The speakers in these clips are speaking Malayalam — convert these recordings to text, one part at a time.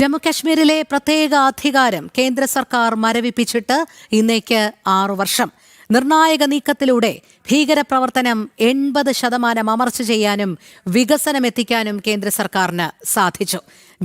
ജമ്മുകശ്മീരിലെ പ്രത്യേക അധികാരം കേന്ദ്ര സർക്കാർ മരവിപ്പിച്ചിട്ട് ഇന്നേക്ക് 6 വർഷം. നിർണായക നീക്കത്തിലൂടെ ഭീകരപ്രവർത്തനം 80% അമർച്ച ചെയ്യാനും വികസനം എത്തിക്കാനും കേന്ദ്ര സർക്കാരിന് സാധിച്ചു.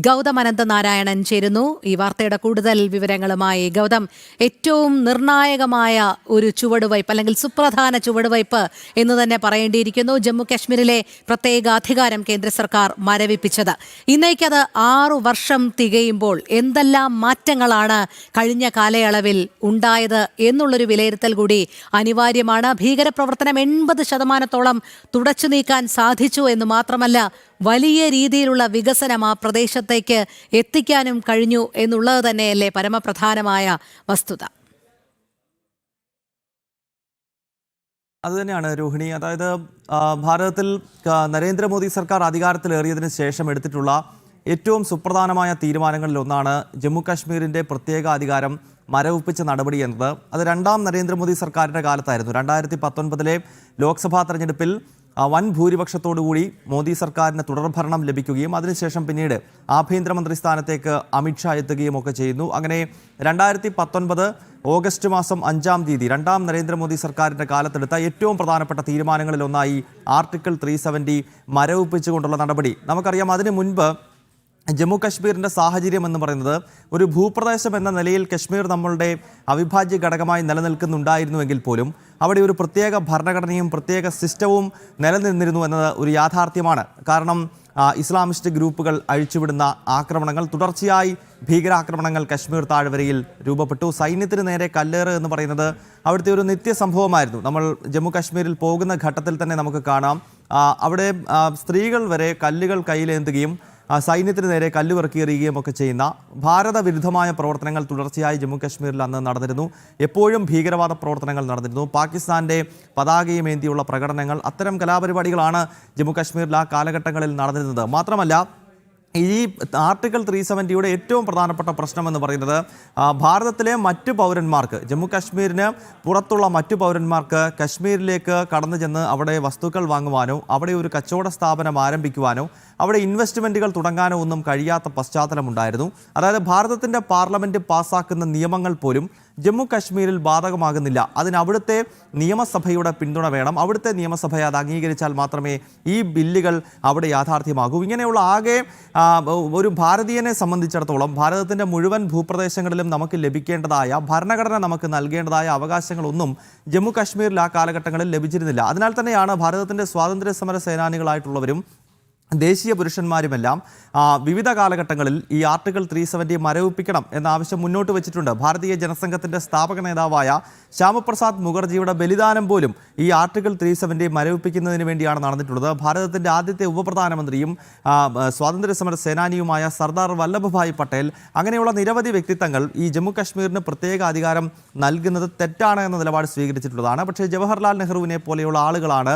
ഗൗതം അനന്തനാരായണൻ ചേരുന്നു ഈ വാർത്തയുടെ കൂടുതൽ വിവരങ്ങളുമായി. ഗൗതം, ഏറ്റവും നിർണായകമായ ഒരു ചുവടുവയ്പ് അല്ലെങ്കിൽ സുപ്രധാന ചുവടുവയ്പ് എന്ന് തന്നെ പറയേണ്ടിയിരിക്കുന്നു. ജമ്മു കശ്മീരിലെ പ്രത്യേക അധികാരം കേന്ദ്ര സർക്കാർ മരവിപ്പിച്ചത്. ഇന്നേക്കത് 6 വർഷം തികയുമ്പോൾ എന്തെല്ലാം മാറ്റങ്ങളാണ് കഴിഞ്ഞ കാലയളവിൽ ഉണ്ടായത് എന്നുള്ളൊരു വിലയിരുത്തൽ കൂടി അനിവാര്യമാണ്. ഭീകരപ്രവർത്തനം 80% തുടച്ചു നീക്കാൻ സാധിച്ചു എന്ന് മാത്രമല്ല, വലിയ രീതിയിലുള്ള വികസനം ആ പ്രദേശത്തേക്ക് എത്തിക്കാനും കഴിഞ്ഞു എന്നുള്ളത് തന്നെയല്ലേ പരമപ്രധാനമായ വസ്തുത. അതുതന്നെയാണ് രോഹിണി. അതായത് ഭാരതത്തിൽ നരേന്ദ്രമോദി സർക്കാർ അധികാരത്തിലേറിയതിനു ശേഷം എടുത്തിട്ടുള്ള ഏറ്റവും സുപ്രധാനമായ തീരുമാനങ്ങളിൽ ഒന്നാണ് ജമ്മു കാശ്മീരിൻ്റെ പ്രത്യേക അധികാരം മരവിപ്പിച്ച നടപടി എന്നത്. അത് രണ്ടാം നരേന്ദ്രമോദി സർക്കാരിൻ്റെ കാലത്തായിരുന്നു. 2019 ലോക്സഭാ തെരഞ്ഞെടുപ്പിൽ വൻ ഭൂരിപക്ഷത്തോടുകൂടി മോദി സർക്കാരിന് തുടർഭരണം ലഭിക്കുകയും അതിനുശേഷം പിന്നീട് ആഭ്യന്തരമന്ത്രി സ്ഥാനത്തേക്ക് അമിത്ഷാ എത്തുകയും ഒക്കെ ചെയ്യുന്നു. അങ്ങനെ 2019 ഓഗസ്റ്റ് മാസം 5-ാം തീയതി രണ്ടാം നരേന്ദ്രമോദി സർക്കാരിൻ്റെ കാലത്തെടുത്ത ഏറ്റവും പ്രധാനപ്പെട്ട തീരുമാനങ്ങളിലൊന്നായി ആർട്ടിക്കിൾ 370 മരവിപ്പിച്ചുകൊണ്ടുള്ള നടപടി. നമുക്കറിയാം, അതിനു മുൻപ് ജമ്മു കശ്മീരിൻ്റെ സാഹചര്യം എന്ന് പറയുന്നത് ഒരു ഭൂപ്രദേശം എന്ന നിലയിൽ കശ്മീർ നമ്മളുടെ അവിഭാജ്യ ഘടകമായി നിലനിൽക്കുന്നുണ്ടായിരുന്നുവെങ്കിൽ പോലും അവിടെ ഒരു പ്രത്യേക ഭരണഘടനയും പ്രത്യേക സിസ്റ്റവും നിലനിന്നിരുന്നു എന്നത് ഒരു യാഥാർത്ഥ്യമാണ്. കാരണം ഇസ്ലാമിസ്റ്റ് ഗ്രൂപ്പുകൾ അഴിച്ചുവിടുന്ന ആക്രമണങ്ങൾ, തുടർച്ചയായി ഭീകരാക്രമണങ്ങൾ കശ്മീർ താഴ്വരയിൽ രൂപപ്പെട്ടു. സൈന്യത്തിന് നേരെ കല്ലേറ് എന്ന് പറയുന്നത് അവിടുത്തെ ഒരു നിത്യസംഭവമായിരുന്നു. നമ്മൾ ജമ്മു കാശ്മീരിൽ പോകുന്ന ഘട്ടത്തിൽ തന്നെ നമുക്ക് കാണാം, അവിടെ സ്ത്രീകൾ വരെ കല്ലുകൾ കയ്യിലേന്തുകയും സൈന്യത്തിന് നേരെ കല്ലുപെറുക്കിയെറിയുകയും ഒക്കെ ചെയ്യുന്ന ഭാരത വിരുദ്ധമായ പ്രവർത്തനങ്ങൾ തുടർച്ചയായി ജമ്മു കാശ്മീരിൽ അന്ന് നടന്നിരുന്നു. എപ്പോഴും ഭീകരവാദ പ്രവർത്തനങ്ങൾ നടന്നിരുന്നു. പാകിസ്ഥാൻ്റെ പതാകയുമേന്തിയുള്ള പ്രകടനങ്ങൾ, അത്തരം കലാപരിപാടികളാണ് ജമ്മു കാശ്മീരിൽ ആ കാലഘട്ടങ്ങളിൽ നടന്നിരുന്നത്. മാത്രമല്ല, ഈ ആർട്ടിക്കിൾ 370യുടെ ഏറ്റവും പ്രധാനപ്പെട്ട പ്രശ്നമെന്ന് പറയുന്നത് ഭാരതത്തിലെ മറ്റു പൗരന്മാർക്ക്, ജമ്മു കാശ്മീരിന് പുറത്തുള്ള മറ്റു പൗരന്മാർക്ക് കശ്മീരിലേക്ക് കടന്നു ചെന്ന് അവിടെ വസ്തുക്കൾ വാങ്ങുവാനോ അവിടെ ഒരു കച്ചവട സ്ഥാപനം ആരംഭിക്കുവാനോ അവിടെ ഇൻവെസ്റ്റ്മെൻറ്റുകൾ തുടങ്ങാനോ ഒന്നും കഴിയാത്ത പശ്ചാത്തലമുണ്ടായിരുന്നു. അതായത് ഭാരതത്തിൻ്റെ പാർലമെൻറ്റ് പാസ്സാക്കുന്ന നിയമങ്ങൾ പോലും ജമ്മു കാശ്മീരിൽ ബാധകമാകുന്നില്ല. അതിന് അവിടുത്തെ നിയമസഭയുടെ പിന്തുണ വേണം. അവിടുത്തെ നിയമസഭ അത് അംഗീകരിച്ചാൽ മാത്രമേ ഈ ബില്ലുകൾ അവിടെ യാഥാർത്ഥ്യമാകൂ. ഇങ്ങനെയുള്ള ആകെ ഒരു ഭാരതീയനെ സംബന്ധിച്ചിടത്തോളം ഭാരതത്തിൻ്റെ മുഴുവൻ ഭൂപ്രദേശങ്ങളിലും നമുക്ക് ലഭിക്കേണ്ടതായ, ഭരണഘടന നമുക്ക് നൽകേണ്ടതായ അവകാശങ്ങളൊന്നും ജമ്മു കാശ്മീരിൽ ആ കാലഘട്ടങ്ങളിൽ ലഭിച്ചിരുന്നില്ല. അതിനാൽ തന്നെയാണ് ഭാരതത്തിൻ്റെ സ്വാതന്ത്ര്യ സമര സേനാനികളായിട്ടുള്ളവരും ദേശീയ പുരുഷന്മാരുമെല്ലാം വിവിധ കാലഘട്ടങ്ങളിൽ ഈ ആർട്ടിക്കിൾ 370 മരവിപ്പിക്കണം എന്ന ആവശ്യം മുന്നോട്ട് വെച്ചിട്ടുണ്ട്. ഭാരതീയ ജനസംഘത്തിൻ്റെ സ്ഥാപക നേതാവായ ശ്യാമപ്രസാദ് മുഖർജിയുടെ ബലിദാനം പോലും ഈ ആർട്ടിക്കിൾ 370 മരവിപ്പിക്കുന്നതിന് വേണ്ടിയാണ് നടന്നിട്ടുള്ളത്. ഭാരതത്തിൻ്റെ ആദ്യത്തെ ഉപപ്രധാനമന്ത്രിയും സ്വാതന്ത്ര്യ സമര സേനാനിയുമായ സർദാർ വല്ലഭഭായ് പട്ടേൽ, അങ്ങനെയുള്ള നിരവധി വ്യക്തിത്വങ്ങൾ ഈ ജമ്മു കാശ്മീരിന് പ്രത്യേക അധികാരം നൽകുന്നത് തെറ്റാണ് എന്ന നിലപാട് സ്വീകരിച്ചിട്ടുള്ളതാണ്. പക്ഷേ ജവഹർലാൽ നെഹ്റുവിനെ പോലെയുള്ള ആളുകളാണ്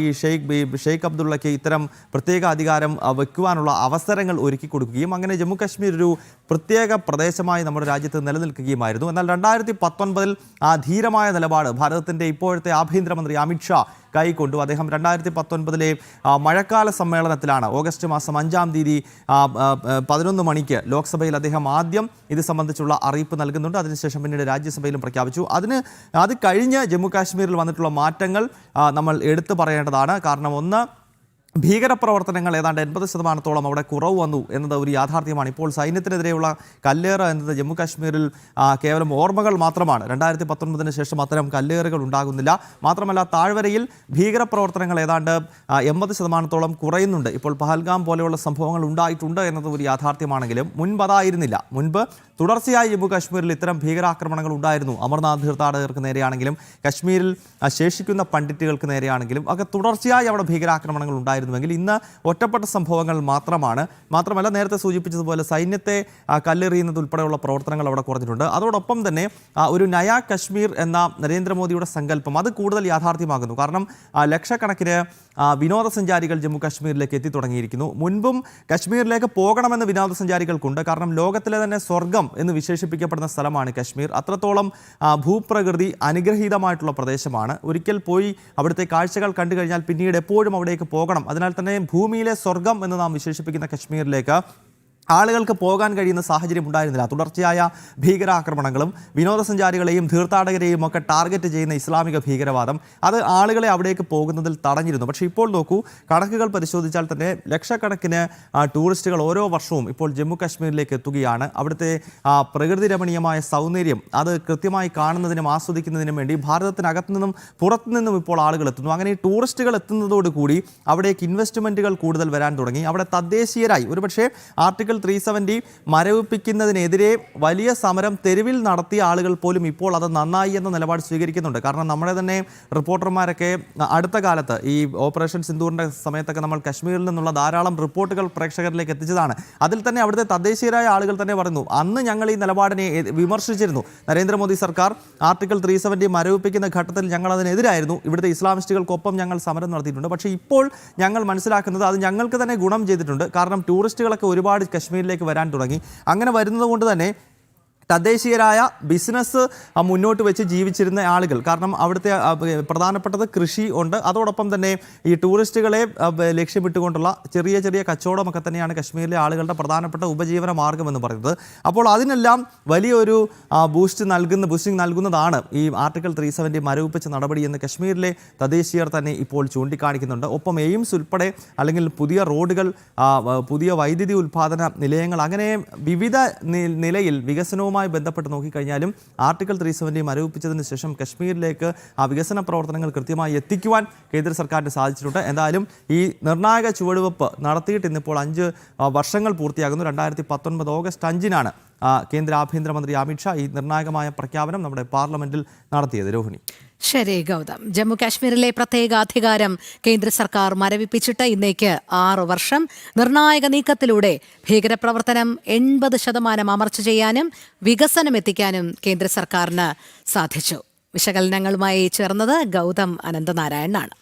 ഈ ഷെയ്ഖ് അബ്ദുള്ളയ്ക്ക് ഇത്തരം പ്രത്യേക അധികാരം വയ്ക്കുവാനുള്ള അവസരങ്ങൾ ഒരുക്കി കൊടുക്കുകയും അങ്ങനെ ജമ്മു കാശ്മീർ ഒരു പ്രത്യേക പ്രദേശമായി നമ്മുടെ രാജ്യത്ത് നിലനിൽക്കുകയുമായിരുന്നു. എന്നാൽ 2019 ആ ധീരമായ നിലപാട് ഭാരതത്തിൻ്റെ ഇപ്പോഴത്തെ ആഭ്യന്തരമന്ത്രി അമിത്ഷാ കൈക്കൊണ്ടു. അദ്ദേഹം 2019 മഴക്കാല സമ്മേളനത്തിലാണ് ഓഗസ്റ്റ് മാസം 5-ാം തീയതി 11 മണിക്ക് ലോക്സഭയിൽ അദ്ദേഹം ആദ്യം ഇത് സംബന്ധിച്ചുള്ള അറിയിപ്പ് നൽകുന്നുണ്ട്. അതിനുശേഷം പിന്നീട് രാജ്യസഭയിലും പ്രഖ്യാപിച്ചു. അത് കഴിഞ്ഞ് ജമ്മു കാശ്മീരിൽ വന്നിട്ടുള്ള മാറ്റങ്ങൾ നമ്മൾ എടുത്തു പറയേണ്ടതാണ്. കാരണം ഒന്ന്, ഭീകരപ്രവർത്തനങ്ങൾ ഏതാണ്ട് 80% അവിടെ കുറവ് വന്നു എന്നത് ഒരു യാഥാർത്ഥ്യമാണ്. ഇപ്പോൾ സൈന്യത്തിനെതിരെയുള്ള കല്ലേറ് എന്നത് ജമ്മു കാശ്മീരിൽ കേവലം ഓർമ്മകൾ മാത്രമാണ്. 2019 ശേഷം അത്തരം കല്ലേറുകൾ ഉണ്ടാകുന്നില്ല. മാത്രമല്ല, താഴ്വരയിൽ ഭീകരപ്രവർത്തനങ്ങൾ ഏതാണ്ട് 80% കുറയുന്നുണ്ട്. ഇപ്പോൾ പഹൽഗാം പോലെയുള്ള സംഭവങ്ങൾ ഉണ്ടായിട്ടുണ്ട് എന്നത് ഒരു യാഥാർത്ഥ്യമാണെങ്കിലും മുൻപ് അതായിരുന്നില്ല. മുൻപ് തുടർച്ചയായി ജമ്മു കാശ്മീരിൽ ഇത്തരം ഭീകരാക്രമണങ്ങൾ ഉണ്ടായിരുന്നു. അമർനാഥ് തീർത്ഥാടകർക്ക് നേരെയാണെങ്കിലും കശ്മീരിൽ ശേഷിക്കുന്ന പണ്ഡിറ്റുകൾക്ക് നേരെയാണെങ്കിലും ഒക്കെ തുടർച്ചയായി അവിടെ ഭീകരാക്രമണങ്ങൾ ഉണ്ടായിരുന്നുവെങ്കിൽ ഇന്ന് ഒറ്റപ്പെട്ട സംഭവങ്ങൾ മാത്രമാണ്. മാത്രമല്ല, നേരത്തെ സൂചിപ്പിച്ചതുപോലെ സൈന്യത്തെ കല്ലെറിയുന്നത് ഉൾപ്പെടെയുള്ള പ്രവർത്തനങ്ങൾ അവിടെ കുറഞ്ഞിട്ടുണ്ട്. അതോടൊപ്പം തന്നെ ഒരു നയാ കശ്മീർ എന്ന നരേന്ദ്രമോദിയുടെ സങ്കല്പം അത് കൂടുതൽ യാഥാർത്ഥ്യമാകുന്നു. കാരണം ലക്ഷക്കണക്കിന് വിനോദസഞ്ചാരികൾ ജമ്മു കാശ്മീരിലേക്ക് എത്തിത്തുടങ്ങിയിരിക്കുന്നു. മുൻപും കശ്മീരിലേക്ക് പോകണമെന്ന് വിനോദസഞ്ചാരികൾക്കുണ്ട്. കാരണം ലോകത്തിലെ തന്നെ സ്വർഗം എന്ന് വിശേഷിപ്പിക്കപ്പെടുന്ന സ്ഥലമാണ് കശ്മീർ. അത്രത്തോളം ഭൂപ്രകൃതി അനുഗ്രഹീതമായിട്ടുള്ള പ്രദേശമാണ്. ഒരിക്കൽ പോയി അവിടുത്തെ കാഴ്ചകൾ കണ്ടു കഴിഞ്ഞാൽ പിന്നീട് എപ്പോഴും അവിടേക്ക് പോകണം. അതിനാൽ തന്നെ ഭൂമിയിലെ സ്വർഗം എന്ന് നാം വിശേഷിപ്പിക്കുന്ന കശ്മീരിലേക്ക് ആളുകൾക്ക് പോകാൻ കഴിയുന്ന സാഹചര്യം ഉണ്ടായിരുന്നില്ല. തുടർച്ചയായ ഭീകരാക്രമണങ്ങളും വിനോദസഞ്ചാരികളെയും തീർത്ഥാടകരെയും ഒക്കെ ടാർഗറ്റ് ചെയ്യുന്ന ഇസ്ലാമിക ഭീകരവാദം അത് ആളുകളെ അവിടേക്ക് പോകുന്നതിൽ തടഞ്ഞിരുന്നു. പക്ഷേ ഇപ്പോൾ നോക്കൂ, കണക്കുകൾ പരിശോധിച്ചാൽ തന്നെ ലക്ഷക്കണക്കിന് ടൂറിസ്റ്റുകൾ ഓരോ വർഷവും ഇപ്പോൾ ജമ്മു കാശ്മീരിലേക്ക് എത്തുകയാണ്. അവിടുത്തെ പ്രകൃതി രമണീയമായ സൗന്ദര്യം അത് കൃത്യമായി കാണുന്നതിനും ആസ്വദിക്കുന്നതിനും വേണ്ടി ഭാരതത്തിനകത്തു നിന്നും പുറത്തു നിന്നും ഇപ്പോൾ ആളുകൾ എത്തുന്നു. അങ്ങനെ ഈ ടൂറിസ്റ്റുകൾ എത്തുന്നതോടുകൂടി അവിടേക്ക് ഇൻവെസ്റ്റ്മെൻറ്റുകൾ കൂടുതൽ വരാൻ തുടങ്ങി. അവിടെ തദ്ദേശീയരായി ഒരുപക്ഷെ ആർട്ടിക്കിൾ 370 മരവിപ്പിക്കുന്നതിനെതിരെ വലിയ സമരം തെരുവിൽ നടത്തിയ ആളുകൾ പോലും ഇപ്പോൾ അത് നന്നായി എന്ന നിലപാട് സ്വീകരിക്കുന്നുണ്ട്. കാരണം നമ്മുടെ തന്നെ റിപ്പോർട്ടർമാരൊക്കെ അടുത്ത കാലത്ത് ഈ ഓപ്പറേഷൻ സിന്ദൂറിൻ്റെ സമയത്തൊക്കെ നമ്മൾ കശ്മീരിൽ നിന്നുള്ള ധാരാളം റിപ്പോർട്ടുകൾ പ്രേക്ഷകരിലേക്ക് എത്തിച്ചതാണ്. അതിൽ തന്നെ അവിടുത്തെ തദ്ദേശീയരായ ആളുകൾ തന്നെ പറയുന്നു, അന്ന് ഞങ്ങൾ ഈ നിലപാടിനെ വിമർശിച്ചിരുന്നു. നരേന്ദ്രമോദി സർക്കാർ ആർട്ടിക്കിൾ 370 മരവിപ്പിക്കുന്ന ഘട്ടത്തിൽ ഞങ്ങൾ അതിനെതിരായിരുന്നു. ഇവിടുത്തെ ഇസ്ലാമിസ്റ്റുകൾക്കൊപ്പം ഞങ്ങൾ സമരം നടത്തിയിട്ടുണ്ട്. പക്ഷേ ഇപ്പോൾ ഞങ്ങൾ മനസ്സിലാക്കുന്നത് അത് ഞങ്ങൾക്ക് തന്നെ ഗുണം ചെയ്തിട്ടുണ്ട്. കാരണം ടൂറിസ്റ്റുകളൊക്കെ ഒരുപാട് കശ്മീരിലേക്ക് വരാൻ തുടങ്ങി. അങ്ങനെ വരുന്നത് കൊണ്ട് തന്നെ തദ്ദേശീയരായ ബിസിനസ് മുന്നോട്ട് വെച്ച് ജീവിച്ചിരുന്ന ആളുകൾ, കാരണം അവിടുത്തെ പ്രധാനപ്പെട്ടത് കൃഷി ഉണ്ട്, അതോടൊപ്പം തന്നെ ഈ ടൂറിസ്റ്റുകളെ ലക്ഷ്യമിട്ടുകൊണ്ടുള്ള ചെറിയ ചെറിയ കച്ചവടമൊക്കെ തന്നെയാണ് കശ്മീരിലെ ആളുകളുടെ പ്രധാനപ്പെട്ട ഉപജീവന മാർഗ്ഗമെന്ന് പറയുന്നത്. അപ്പോൾ അതിനെല്ലാം വലിയൊരു ബൂസ്റ്റിംഗ് നൽകുന്നതാണ് ഈ ആർട്ടിക്കിൾ 370 മരവിപ്പിച്ച നടപടി എന്ന് കശ്മീരിലെ തദ്ദേശീയർ തന്നെ ഇപ്പോൾ ചൂണ്ടിക്കാണിക്കുന്നുണ്ട്. ഒപ്പം എയിംസ് ഉൾപ്പെടെ അല്ലെങ്കിൽ പുതിയ റോഡുകൾ, പുതിയ വൈദ്യുതി ഉൽപ്പാദന നിലയങ്ങൾ, അങ്ങനെ വിവിധ നിലയിൽ വികസനവുമായി ബന്ധപ്പെട്ട് നോക്കിക്കഴിഞ്ഞാലും ആർട്ടിക്കിൾ 370 മരവിപ്പിച്ചതിന് ശേഷം കശ്മീരിലേക്ക് ആ വികസന പ്രവർത്തനങ്ങൾ കൃത്യമായി എത്തിക്കുവാൻ കേന്ദ്ര സർക്കാരിന് സാധിച്ചിട്ടുണ്ട്. എന്തായാലും ഈ നിർണായക ചുവടുവെപ്പ് നടത്തിയിട്ട് ഇന്നിപ്പോൾ 5 വർഷങ്ങൾ പൂർത്തിയാകുന്നു. 2019 ഓഗസ്റ്റ് 5-നാണ് കേന്ദ്ര ആഭ്യന്തരമന്ത്രി അമിത്ഷാ ഈ നിർണായകമായ പ്രഖ്യാപനം നമ്മുടെ പാർലമെന്റിൽ നടത്തിയത്. രോഹിണി. ശരി ഗൗതം. ജമ്മു കാശ്മീരിലെ പ്രത്യേക അധികാരം കേന്ദ്ര സർക്കാർ മരവിപ്പിച്ചിട്ട് ഇന്നേക്ക് 6 വർഷം. നിർണായക നീക്കത്തിലൂടെ ഭീകരപ്രവർത്തനം 80% അമർച്ച ചെയ്യാനും വികസനം എത്തിക്കാനും കേന്ദ്ര സർക്കാരിന് സാധിച്ചു. വിശകലനങ്ങളുമായി ചേർന്നത് ഗൗതം അനന്തനാരായണനാണ്.